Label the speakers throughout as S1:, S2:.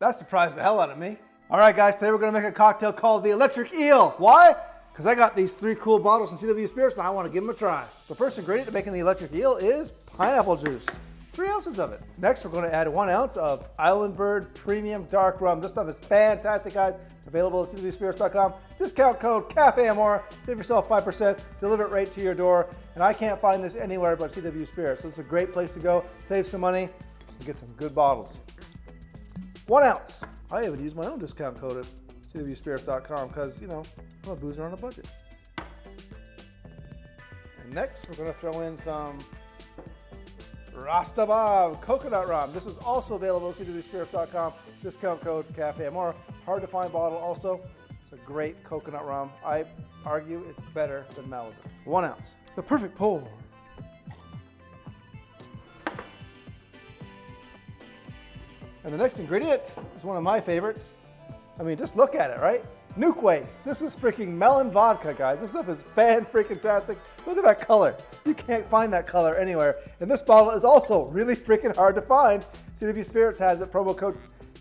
S1: That surprised the hell out of me. All right, guys, today we're gonna make a cocktail called the Electric Eel. Why? Because I got these 3 cool bottles from CW Spirits and I want to give them a try. The first ingredient to making the Electric Eel is pineapple juice. 3 ounces of it. Next, we're going to add 1 ounce of Island Bird Premium Dark Rum. This stuff is fantastic, guys. It's available at cwspirits.com. Discount code Cafe Amore. Save yourself 5%. Deliver it right to your door. And I can't find this anywhere but CW Spirits. So it's a great place to go. Save some money and get some good bottles. 1 ounce. I even use my own discount code at cwspirits.com because, you know, I'm a boozer on a budget. And next, we're going to throw in some Rasta Bob Coconut Rum. This is also available at cwspirits.com. Discount code Cafe Amore. Hard to find bottle also. It's a great coconut rum. I argue it's better than Malibu. 1 ounce. The perfect pour. And the next ingredient is one of my favorites. I mean, just look at it, right? Nuke Waste. This is freaking melon vodka, guys. This stuff is fan-freaking-tastic. Look at that color. You can't find that color anywhere. And this bottle is also really freaking hard to find. CW Spirits has it.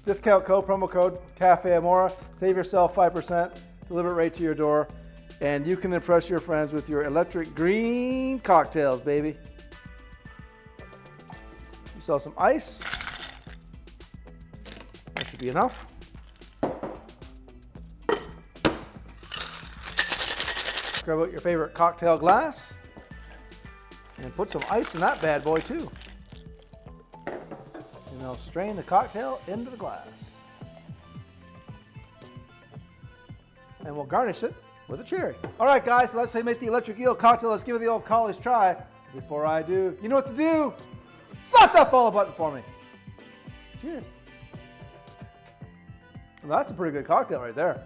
S1: Discount code, promo code Cafe Amore. Save yourself 5%. Deliver it right to your door. And you can impress your friends with your electric green cocktails, baby. You sell some ice. That should be enough. Grab out your favorite cocktail glass and put some ice in that bad boy too. And now strain the cocktail into the glass. And we'll garnish it with a cherry. All right, guys, so let's say make the Electric Eel Cocktail. Let's give it the old college try. Before I do, you know what to do. Slap that follow button for me. Cheers. Well, that's a pretty good cocktail right there.